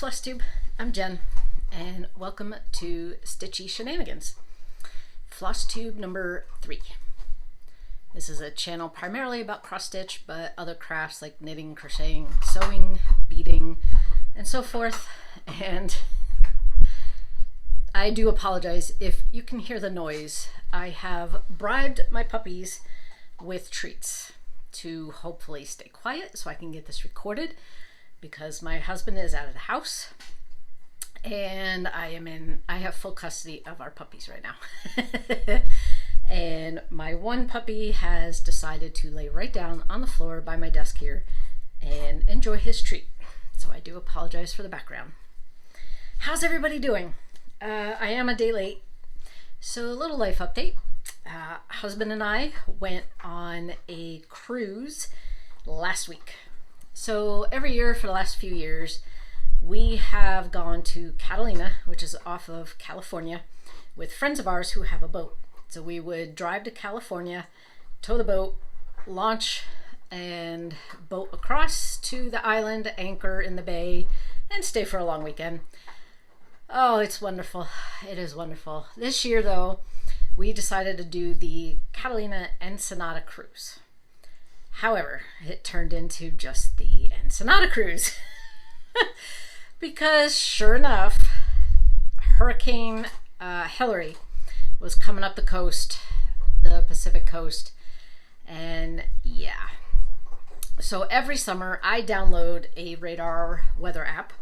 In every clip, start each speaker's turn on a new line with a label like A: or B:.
A: Flosstube, I'm Jen, and welcome to Stitchy Shenanigans, Flosstube number 3. This is a channel primarily about cross stitch, but other crafts like knitting, crocheting, sewing, beading, and so forth. And I do apologize if you can hear the noise. I have bribed my puppies with treats to hopefully stay quiet so I can get this recorded, because my husband is out of the house and I have full custody of our puppies right now. And my one puppy has decided to lay right down on the floor by my desk here and enjoy his treat. So I do apologize for the background. How's everybody doing? I am a day late, so a little life update. Husband and I went on a cruise last week. So every year for the last few years, we have gone to Catalina, which is off of California, with friends of ours who have a boat. So we would drive to California, tow the boat, launch, and boat across to the island, anchor in the bay, and stay for a long weekend. Oh, it's wonderful. It is wonderful. This year, though, we decided to do the Catalina Ensenada cruise. However, it turned into just the Ensenada cruise. Because sure enough, Hurricane Hillary was coming up the coast, the Pacific coast, and yeah. So every summer I download a radar weather app,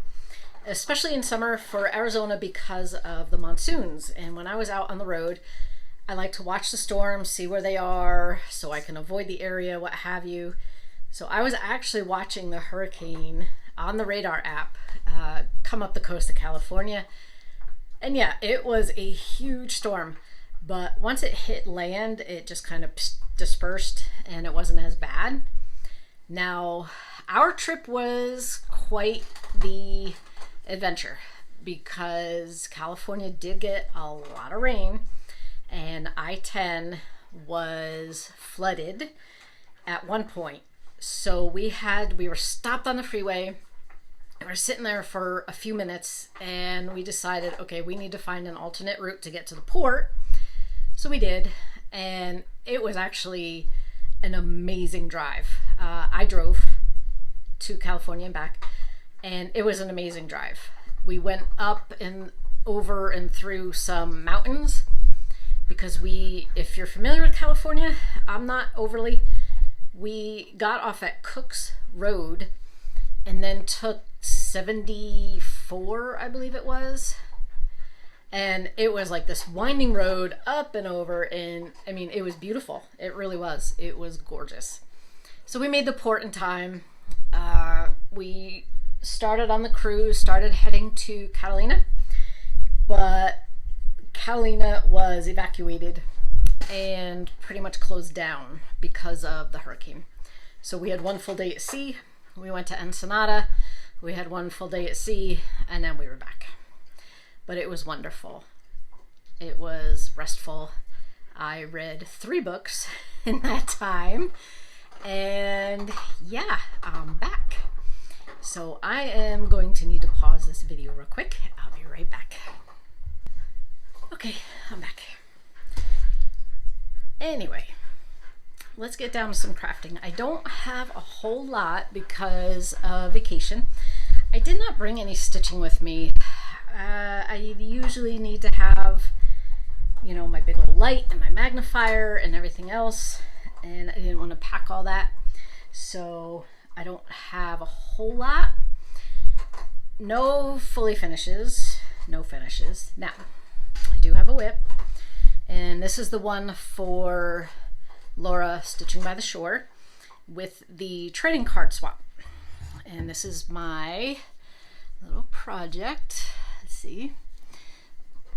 A: especially in summer for Arizona because of the monsoons. And when I was out on the road, I like to watch the storms, see where they are, so I can avoid the area, what have you. So I was actually watching the hurricane on the radar app come up the coast of California. And yeah, it was a huge storm. But once it hit land, it just kind of dispersed and it wasn't as bad. Now, our trip was quite the adventure because California did get a lot of rain. And I-10 was flooded at one point. So we were stopped on the freeway. We were sitting there for a few minutes and we decided, okay, we need to find an alternate route to get to the port. So we did. And it was actually an amazing drive. I drove to California and back, and it was an amazing drive. We went up and over and through some mountains. Because if you're familiar with California, I'm not overly, we got off at Cook's Road and then took 74, I believe it was. And it was like this winding road up and over, and I mean, it was beautiful. It really was. It was gorgeous. So we made the port in time. We started on the cruise, started heading to Catalina, but Catalina was evacuated and pretty much closed down because of the hurricane. So we had one full day at sea. We went to Ensenada. We had one full day at sea, and then we were back. But it was wonderful. It was restful. I read 3 books in that time. And yeah, I'm back. So I am going to need to pause this video real quick. I'll be right back. Okay, I'm back. Anyway, let's get down to some crafting. I don't have a whole lot because of vacation. I did not bring any stitching with me. I usually need to have, you know, my big old light and my magnifier and everything else, and I didn't want to pack all that. So I don't have a whole lot. No fully finishes. No finishes. Now, I do have a whip, and this is the one for Laura Stitching by the Shore with the trading card swap. And this is my little project. Let's see.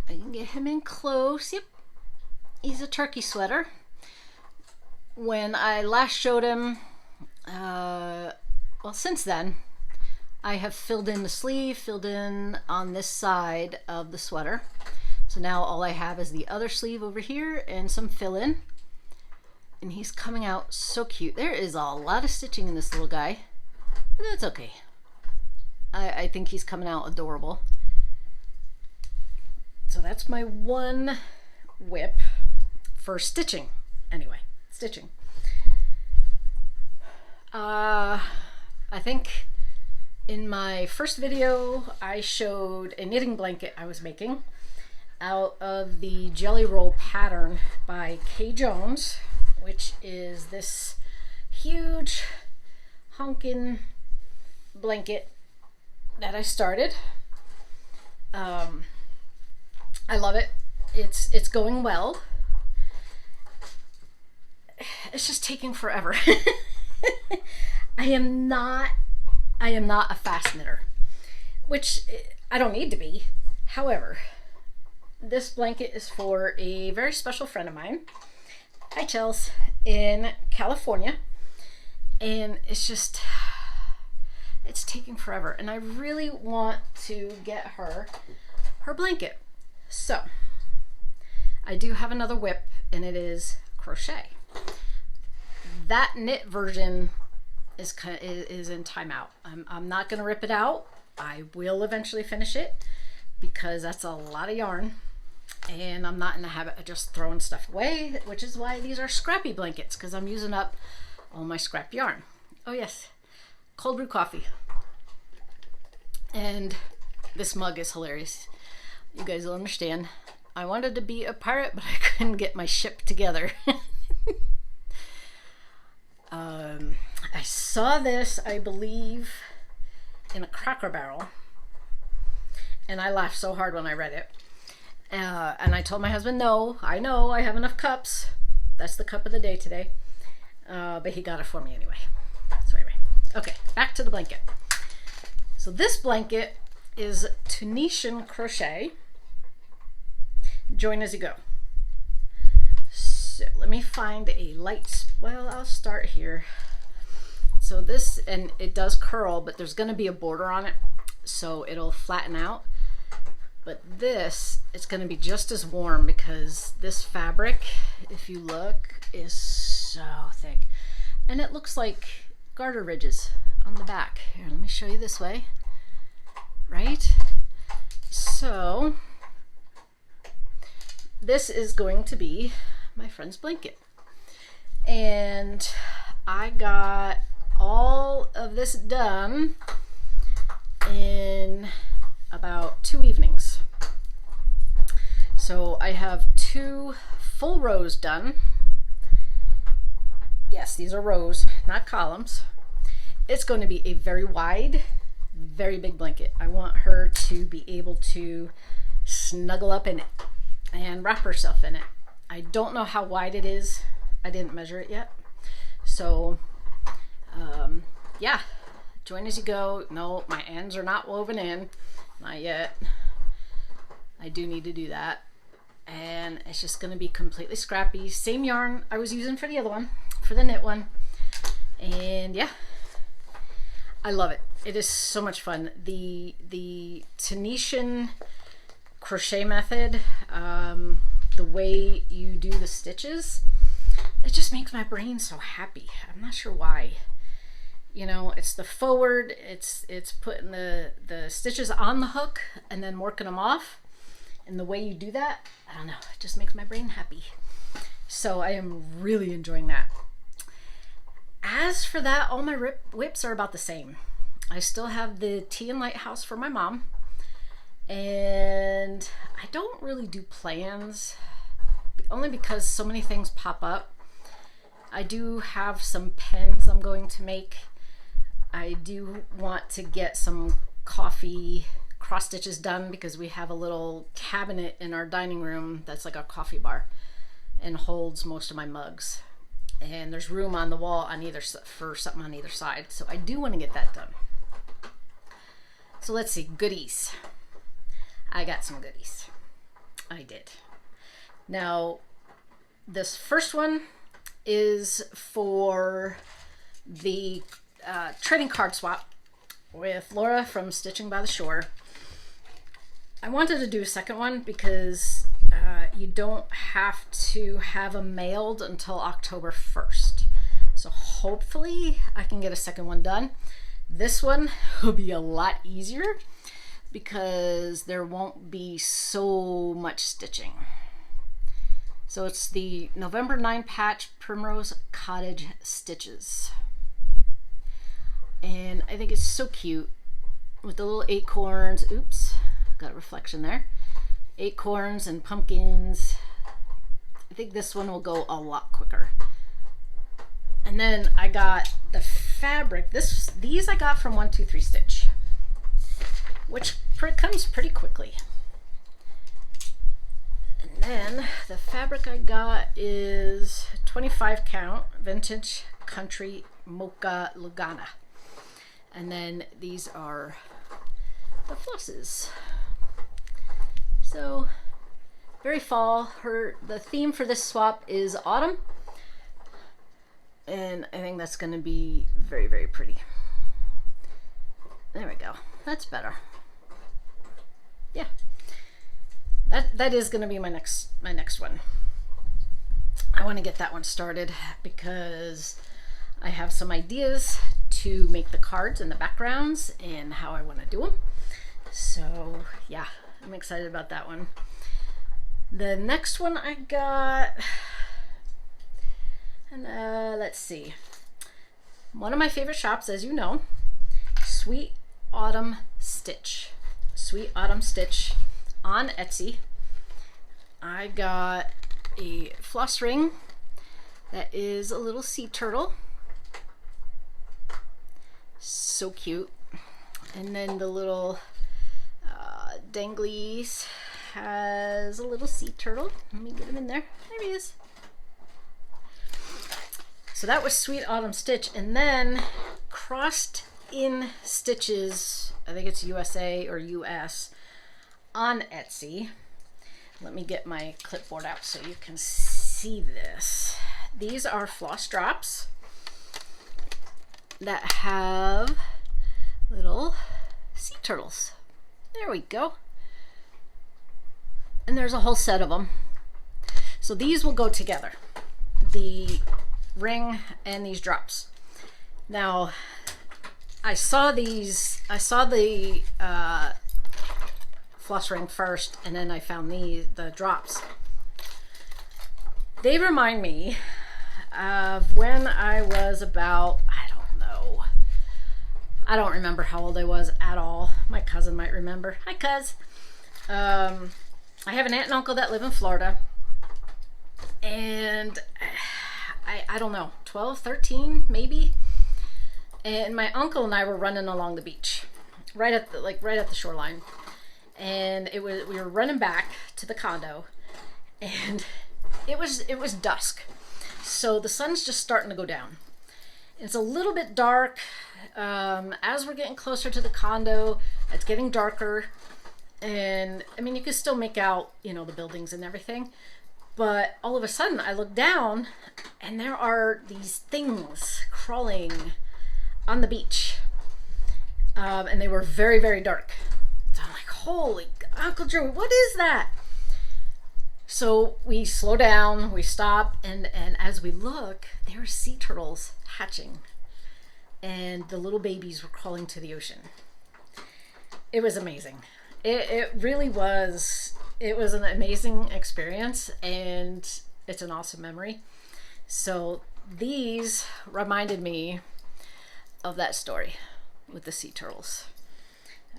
A: I can get him in close. Yep. He's a turkey sweater. When I last showed him, well, since then, I have filled in the sleeve, filled in on this side of the sweater. So now all I have is the other sleeve over here and some fill-in. And he's coming out so cute. There is a lot of stitching in this little guy, but that's okay. I think he's coming out adorable. So that's my one whip for stitching. Anyway, stitching. I think in my first video I showed a knitting blanket I was making out of the Jelly Roll pattern by Kay Jones, which is this huge honkin' blanket that I started. I love it. It's going well. It's just taking forever. I am not a fast knitter, which I don't need to be. However, this blanket is for a very special friend of mine. Hi, Chels, in California. And it's taking forever. And I really want to get her blanket. So I do have another whip, and it is crochet. That knit version is in timeout. I'm not going to rip it out. I will eventually finish it because that's a lot of yarn, and I'm not in the habit of just throwing stuff away, which is why these are scrappy blankets, because I'm using up all my scrap yarn. Oh yes, cold brew coffee. And this mug is hilarious. You guys will understand. I wanted to be a pirate, but I couldn't get my ship together. I saw this, I believe, in a Cracker Barrel, and I laughed so hard when I read it. And I told my husband, no, I know, I have enough cups. That's the cup of the day today. But he got it for me anyway. So anyway, okay, back to the blanket. So this blanket is Tunisian crochet. Join as you go. So let me find a light, well, I'll start here. So this, and it does curl, but there's going to be a border on it, so it'll flatten out. But this, it's going to be just as warm, because this fabric, if you look, is so thick. And it looks like garter ridges on the back. Here, let me show you this way. Right? So this is going to be my friend's blanket. And I got all of this done in about 2 evenings. So I have 2 full rows done. Yes, these are rows, not columns. It's going to be a very wide, very big blanket. I want her to be able to snuggle up in it and wrap herself in it. I don't know how wide it is. I didn't measure it yet. So yeah, join as you go. No, my ends are not woven in, not yet. I do need to do that. And it's just going to be completely scrappy. Same yarn I was using for the other one, for the knit one. And yeah, I love it. It is so much fun. The Tunisian crochet method, the way you do the stitches, it just makes my brain so happy. I'm not sure why. You know, it's the forward, it's putting the stitches on the hook and then working them off. And the way you do that, I don't know, it just makes my brain happy. So I am really enjoying that. As for that, all my whips are about the same. I still have the Tea and Lighthouse for my mom. And I don't really do plans, only because so many things pop up. I do have some pens I'm going to make. I do want to get some coffee cross stitches done, because we have a little cabinet in our dining room that's like a coffee bar and holds most of my mugs. And there's room on the wall on either for something on either side. So I do want to get that done. So let's see, goodies. I got some goodies. I did. Now, this first one is for the trading card swap with Laura from Stitching by the Shore. I wanted to do a second one because you don't have to have them mailed until October 1st. So hopefully I can get a second one done. This one will be a lot easier because there won't be so much stitching. So it's the November 9 patch Primrose Cottage Stitches. And I think it's so cute with the little acorns. Oops, got a reflection there. Acorns and pumpkins. I think this one will go a lot quicker. And then I got the fabric. These I got from 123 Stitch, which comes pretty quickly. And then the fabric I got is 25 count Vintage Country Mocha Lugana. And then these are the flosses. So very fall. The theme for this swap is autumn. And I think that's going to be very, very pretty. There we go. That's better. Yeah. That is going to be my next one. I want to get that one started because I have some ideas to make the cards and the backgrounds and how I want to do them. So yeah, I'm excited about that one. The next one I got, and let's see, one of my favorite shops, as you know, Sweet Autumn Stitch. Sweet Autumn Stitch on Etsy. I got a floss ring that is a little sea turtle. So cute. And then the little danglies has a little sea turtle. Let me get him in there. There he is. So that was Sweet Autumn Stitch. And then Crossed in Stitches, I think it's USA or US, on Etsy. Let me get my clipboard out so you can see this. These are floss drops that have little sea turtles. There we go. And there's a whole set of them. So these will go together, the ring and these drops. Now, I saw the floss ring first, and then I found the drops. They remind me of when I was about, I don't remember how old I was at all. My cousin might remember. Hi, cuz. I have an aunt and uncle that live in Florida, and I don't know, 12, 13 maybe. And my uncle and I were running along the beach, right at the shoreline. And we were running back to the condo, and it was dusk. So the sun's just starting to go down. It's a little bit dark. As we're getting closer to the condo, it's getting darker. And I mean, you can still make out, the buildings and everything. But all of a sudden I look down and there are these things crawling on the beach. And they were very, very dark. So I'm like, holy, Uncle Joey, what is that? So we slow down, we stop, and as we look, there are sea turtles hatching. And the little babies were crawling to the ocean. It was amazing. It really was. It was an amazing experience, and it's an awesome memory. So these reminded me of that story with the sea turtles.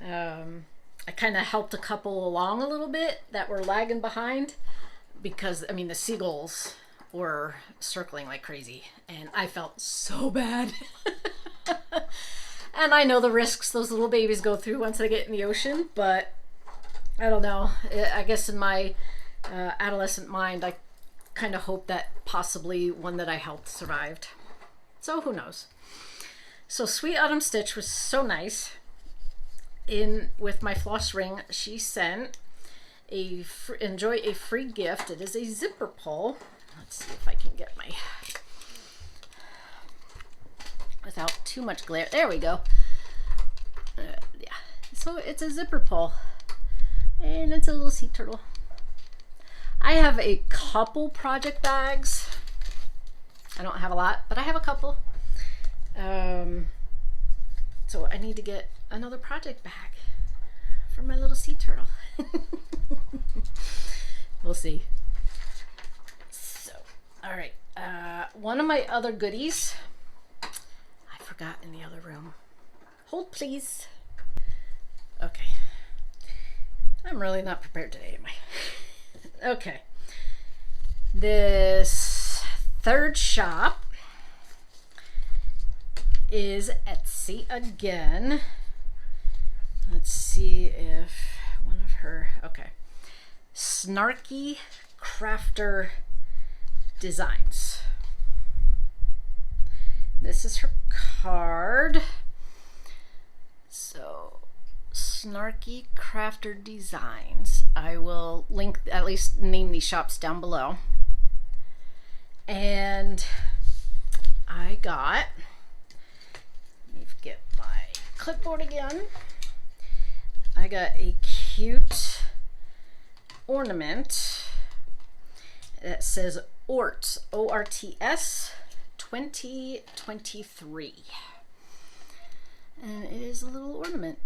A: I kind of helped a couple along a little bit that were lagging behind because, I mean, the seagulls were circling like crazy, and I felt so bad. And I know the risks those little babies go through once they get in the ocean, but I don't know. I guess in my adolescent mind, I kind of hope that possibly one that I helped survived. So who knows? So Sweet Autumn Stitch was so nice. With my floss ring, she sent enjoy a free gift. It is a zipper pull. Let's see if I can get my, without too much glare. There we go. Yeah. So it's a zipper pull. And it's a little sea turtle. I have a couple project bags. I don't have a lot, but I have a couple. So I need to get another project bag for my little sea turtle. We'll see. So, all right. One of my other goodies, I forgot in the other room. Hold, please. Okay. I'm really not prepared today, am I? Okay. This third shop is Etsy again. Let's see if one of her, okay. Snarky Crafter Designs. This is her card. So, Snarky Crafter Designs. I will link, at least name these shops down below. And I got, let me get my clipboard again. I got a cute ornament that says ORTS, O-R-T-S 2023. And it is a little ornament.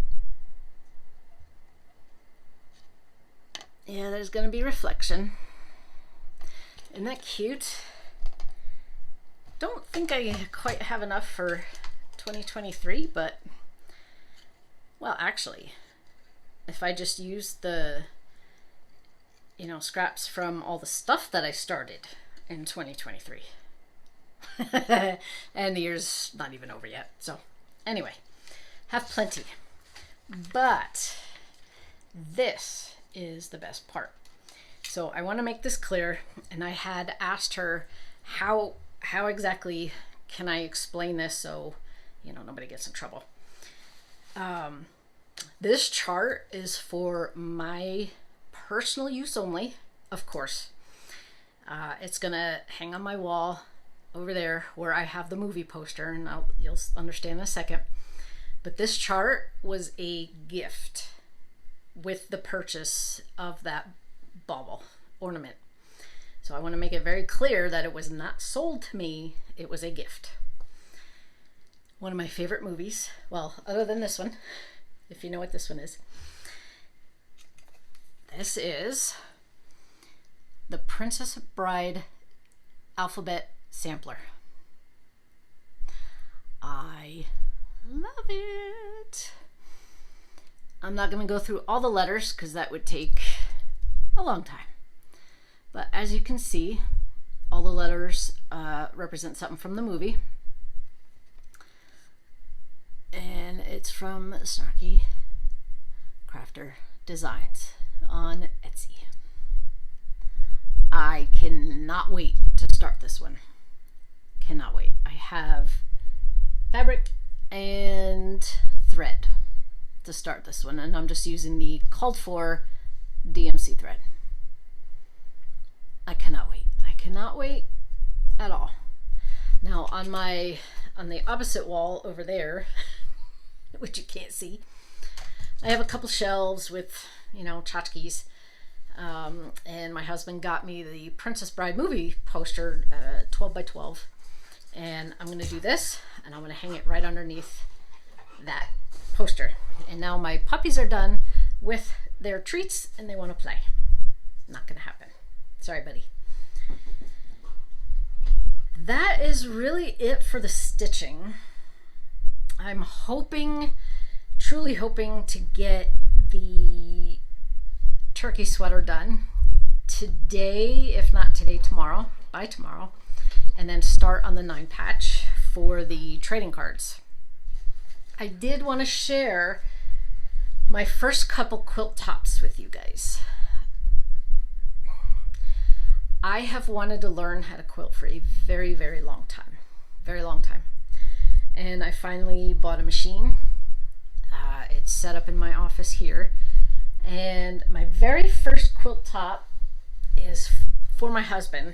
A: Yeah, there's going to be reflection. Isn't that cute? Don't think I quite have enough for 2023, but, well, actually, if I just use the, you know, scraps from all the stuff that I started in 2023. And the year's not even over yet. So, anyway, have plenty. But this is the best part. So I want to make this clear, and I had asked her how exactly can I explain this so, you know, nobody gets in trouble. This chart is for my personal use only, of course. It's gonna hang on my wall over there where I have the movie poster, and you'll understand in a second. But this chart was a gift with the purchase of that bauble ornament. So I want to make it very clear that it was not sold to me, it was a gift. One of my favorite movies, well, other than this one, if you know what this one is. This is the Princess Bride alphabet sampler. I love it. I'm not going to go through all the letters because that would take a long time. But as you can see, all the letters represent something from the movie. And it's from Snarky Crafter Designs on Etsy. I cannot wait to start this one. Cannot wait. I have fabric and thread to start this one, and I'm just using the called for DMC thread. I cannot wait. I cannot wait at all. Now on the opposite wall over there, which you can't see, I have a couple shelves with, you know, tchotchkes. And my husband got me the Princess Bride movie poster, 12 by 12. And I'm going to do this, and I'm going to hang it right underneath that poster. And now my puppies are done with their treats, and they want to play. Not going to happen. Sorry, buddy. That is really it for the stitching. I'm hoping, truly hoping to get the turkey sweater done today, if not today, tomorrow, by tomorrow, and then start on the 9 patch for the trading cards. I did want to share my first couple quilt tops with you guys. I have wanted to learn how to quilt for a very, very long time. Very long time. And I finally bought a machine. It's set up in my office here. And my very first quilt top is for my husband.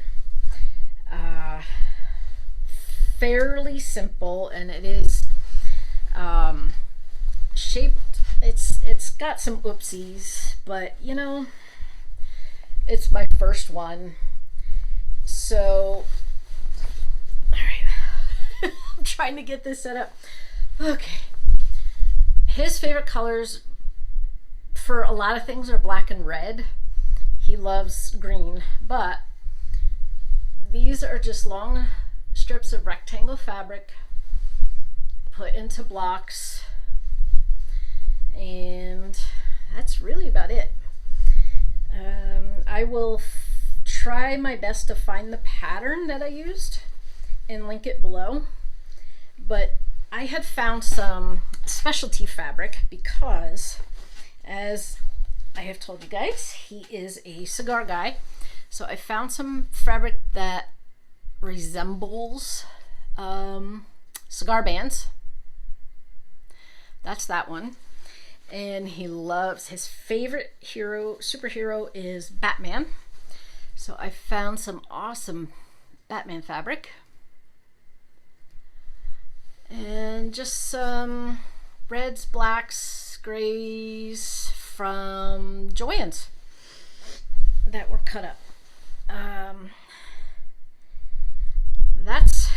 A: Fairly simple, and it is shaped. It's got some oopsies, but you know, it's my first one. So, all right, I'm trying to get this set up. Okay, his favorite colors for a lot of things are black and red. He loves green, but these are just long strips of rectangle fabric put into blocks, and that's really about it. I will try my best to find the pattern that I used and link it below, but I had found some specialty fabric because, as I have told you guys, he is a cigar guy. So I found some fabric that resembles cigar bands. That's that one. And he loves, his favorite superhero is Batman. So I found some awesome Batman fabric. And just some reds, blacks, grays from Joann's that were cut up. That's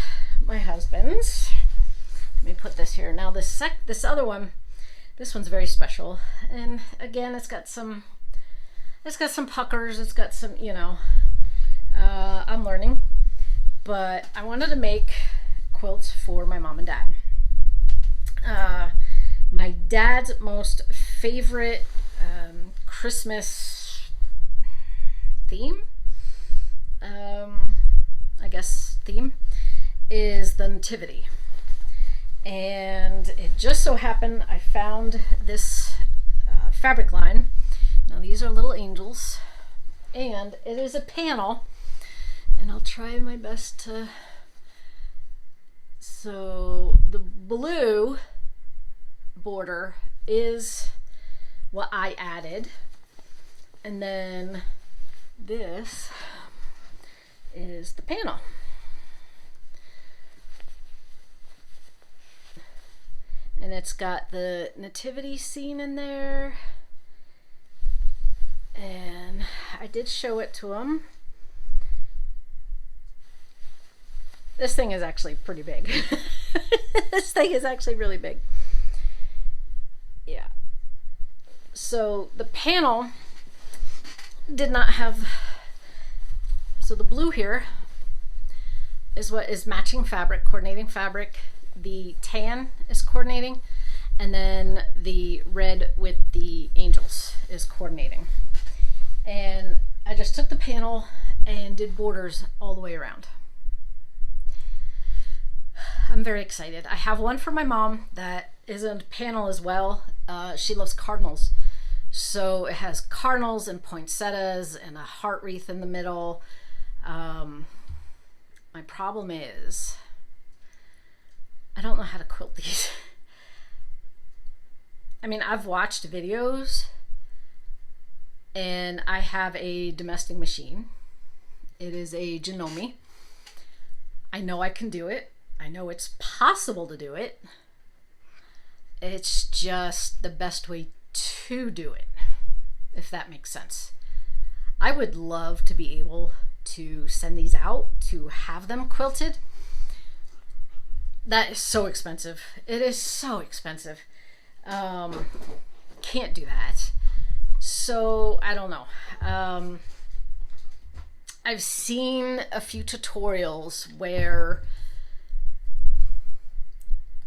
A: my husband's. Let me put this here. Now this other one, this one's very special, and again it's got some puckers, it's got some, you know, I'm learning, but I wanted to make quilts for my mom and dad. My dad's most favorite Christmas theme, I guess theme, is the Nativity. And it just so happened I found this fabric line. Now these are little angels, and it is a panel, and I'll try my best to. So the blue border is what I added, and then this is the panel. And it's got the nativity scene in there, and I did show it to him. This thing is actually pretty big. This thing is actually really big. Yeah. So the panel did not have, so the blue here is what is matching fabric, coordinating fabric. The tan is coordinating, and then the red with the angels is coordinating. And I just took the panel and did borders all the way around. I'm very excited. I have one for my mom that is a panel as well. She loves cardinals. So it has cardinals and poinsettias and a heart wreath in the middle. My problem is I don't know how to quilt these. I mean, I've watched videos, and I have a domestic machine. It is a Janome. I know I can do it. I know it's possible to do it. It's just the best way to do it, if that makes sense. I would love to be able to send these out to have them quilted. That is so expensive. It is so expensive. Can't do that. So I don't know. I've seen a few tutorials where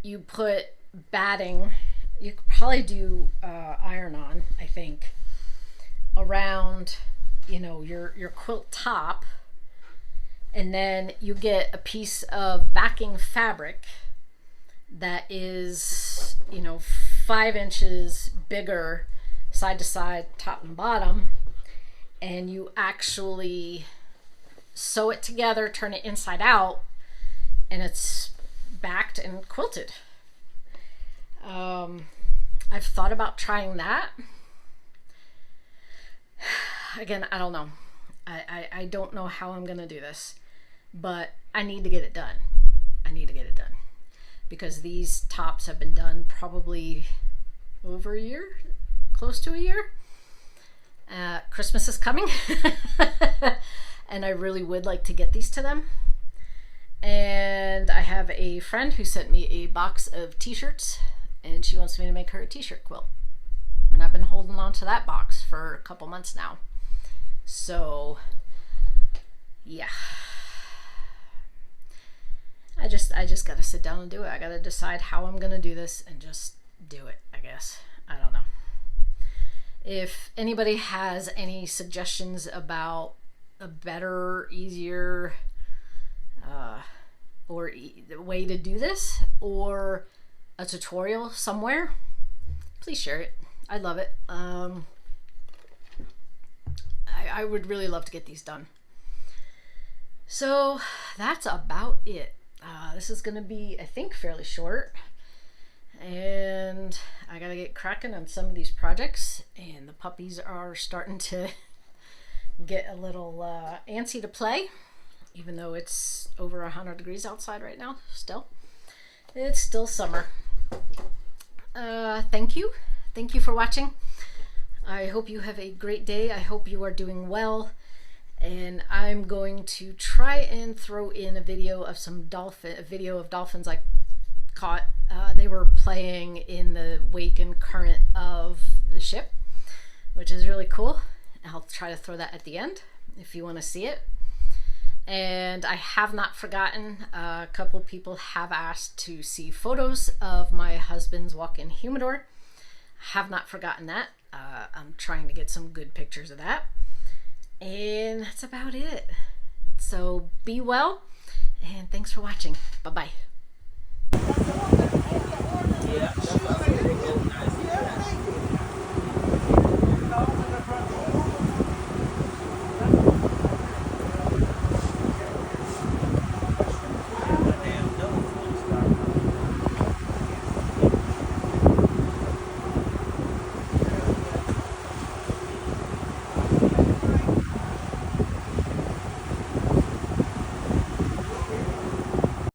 A: you put batting, you could probably do iron-on, I think, around, you know, your quilt top, and then you get a piece of backing fabric that is, you know, 5 inches bigger side to side, top and bottom, and you actually sew it together, turn it inside out, and it's backed and quilted. I've thought about trying that. Again, I don't know. I don't know how I'm gonna do this, but I need to get it done. I need to get it done because these tops have been done probably over a year, close to a year. Christmas is coming and I really would like to get these to them. And I have a friend who sent me a box of t-shirts and she wants me to make her a t-shirt quilt. And I've been holding on to that box for a couple months now. So yeah, I just gotta sit down and do it. I gotta decide how I'm gonna do this and just do it, I guess. I don't know. If anybody has any suggestions about a better, easier way to do this, or a tutorial somewhere, please share it. I love it. I would really love to get these done. So that's about it. This is going to be, I think, fairly short. And I got to get cracking on some of these projects. And the puppies are starting to get a little antsy to play. Even though it's over 100 degrees outside right now, still. It's still summer. Thank you. Thank you for watching. I hope you have a great day. I hope you are doing well. And I'm going to try and throw in a video of dolphins I caught. They were playing in the wake and current of the ship, which is really cool. I'll try to throw that at the end if you want to see it. And I have not forgotten, a couple people have asked to see photos of my husband's walk-in humidor. Have not forgotten that. I'm trying to get some good pictures of that. And that's about it. So be well, and thanks for watching. Bye-bye.